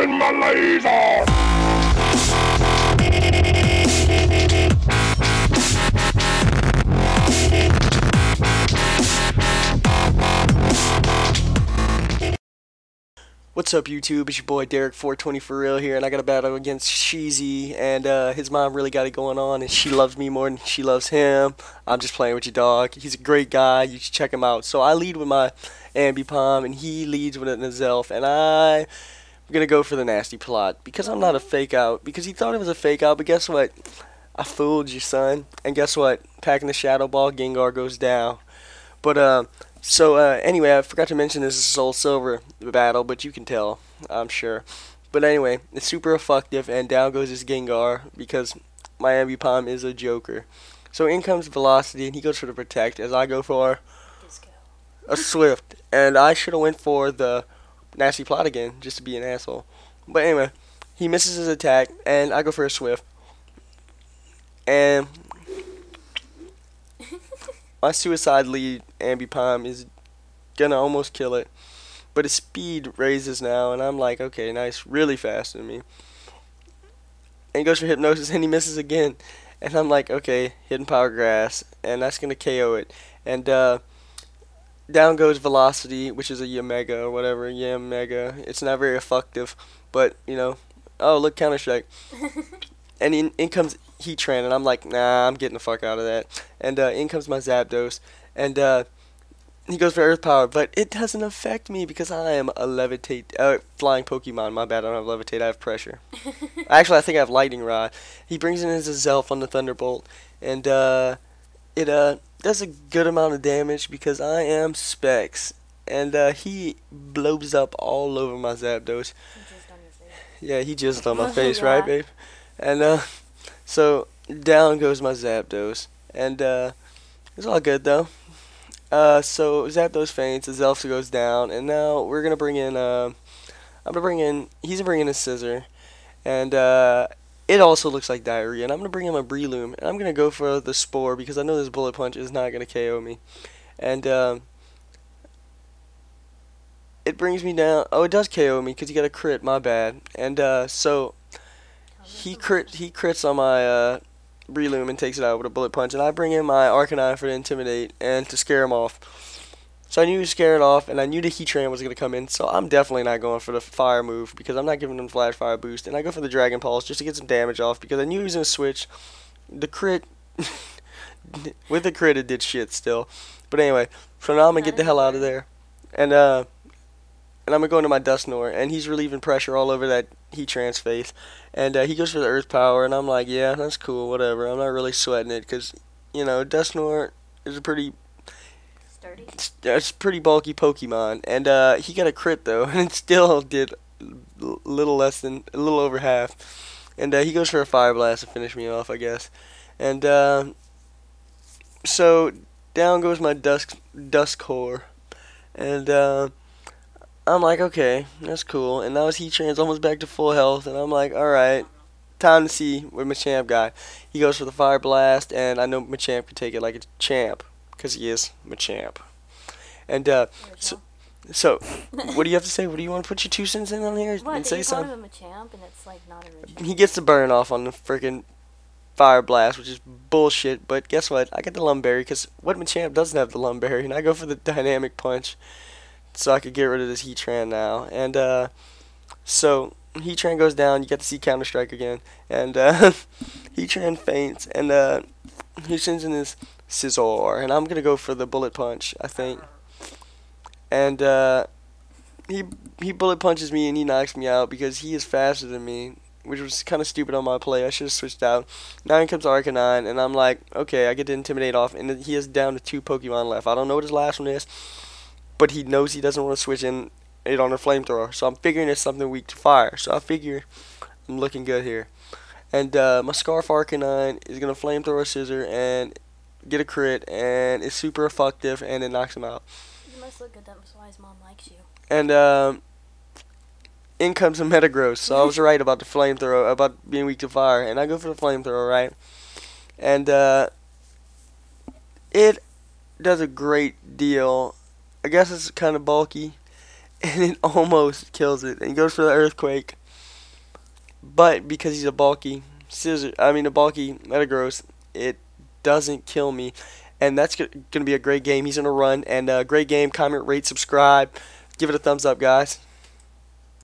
bring my laser! What's up, YouTube? It's your boy Derek420 for real here, and I got a battle against Sheesy, and his mom really got it going on, and she loves me more than she loves him. I'm just playing with your dog. He's a great guy. You should check him out. So I lead with my Ambipom, and he leads with an Azelf, and I'm gonna go for the nasty plot because I'm not a fake out. Because he thought it was a fake out, but guess what? I fooled you, son. And guess what? Packing the Shadow Ball, Gengar goes down. But anyway, I forgot to mention this is Soul Silver battle, but you can tell, I'm sure. But anyway, it's super effective, and down goes his Gengar because my Ambipom is a joker. So in comes Velocity, and he goes for the Protect, as I go for a Swift. And I should have went for the Nasty Plot again, just to be an asshole. But anyway, he misses his attack, and I go for a Swift. And my Suicide lead Ambipom is gonna almost kill it, but his speed raises now, and I'm like, okay, nice, really faster than me. And he goes for Hypnosis, and he misses again, and I'm like, okay, Hidden Power Grass, and that's gonna KO it. And down goes Velocity, which is a Yamega or whatever, Yamega. It's not very effective, but you know, oh look, Counter Strike. And in comes Heatran, and I'm like, nah, I'm getting the fuck out of that. And in comes my Zapdos, and he goes for Earth Power, but it doesn't affect me because I am a flying Pokemon. My bad, I don't have Levitate, I have Pressure. Actually, I think I have Lightning Rod. He brings in his Azelf on the Thunderbolt, and it does a good amount of damage because I am Specs. And he blows up all over my Zapdos. Yeah, he jizzed on my face, Yeah. right, babe? And so down goes my Zapdos, and it's all good though. So Zapdos faints, his Elf goes down, and now we're gonna bring in. He's gonna bring in a Scissor, and it also looks like Diarrhea, and I'm gonna bring him a Breloom, and I'm gonna go for the Spore because I know this Bullet Punch is not gonna KO me, and it brings me down. Oh, it does KO me because he got a crit. My bad, and so. He crits on my Breloom and takes it out with a Bullet Punch, and I bring in my Arcanine for to Intimidate and to scare him off. So I knew he scared off, and I knew the Heatran was going to come in, so I'm definitely not going for the Fire move because I'm not giving him Flash Fire boost, and I go for the Dragon Pulse just to get some damage off because I knew he was going to switch. The crit, with the crit it did shit still. But anyway, so now I'm going to get the hell out of there, and I'm going to go into my Dusknoir, and he's relieving pressure all over that Heatran's face. And he goes for the Earth Power, and I'm like, yeah, that's cool, whatever. I'm not really sweating it, because, you know, Dusknoir is a pretty... Sturdy? It's a pretty bulky Pokemon. And he got a crit, though, and it still did a little over half. And he goes for a Fire Blast to finish me off, I guess. And so down goes my Duskcore. And I'm like, okay, that's cool. And now his Heatran's almost back to full health, and I'm like, alright, time to see where Machamp got. He goes for the Fire Blast, and I know Machamp can take it like a champ, because he is Machamp. And, so, what do you have to say? What do you want to put your 2 cents in on here What, and say you call something? him a Machamp, and it's like not original. He gets the burn off on the freaking Fire Blast, which is bullshit, but guess what? I get the Lumberry, because what Machamp doesn't have the Lumberry, and I go for the Dynamic Punch. So I could get rid of this Heatran now. And so Heatran goes down, you get to see Counter Strike again. And Heatran faints, and he sends in his Scizor, and I'm gonna go for the Bullet Punch, I think. And he Bullet Punches me, and he knocks me out because he is faster than me, which was kind of stupid on my play. I should have switched out. Now in comes Arcanine, and I'm like, okay, I get to Intimidate off, and he is down to 2 Pokemon left. I don't know what his last one is, but he knows he doesn't want to switch in it on a Flamethrower. So I'm figuring it's something weak to fire. So I figure I'm looking good here. And my Scarf Arcanine is going to Flamethrower a Scissor and get a crit. And it's super effective, and it knocks him out. You must look good, that's why his mom likes you. And in comes a Metagross. So I was right about the Flamethrower, about being weak to fire. And I go for the Flamethrower, right? And it does a great deal. I guess it's kind of bulky, and it almost kills it. And he goes for the Earthquake, but because he's a bulky a bulky Metagross, it doesn't kill me, and that's gonna be a great game. He's gonna run, and great game. Comment, rate, subscribe, give it a thumbs up, guys.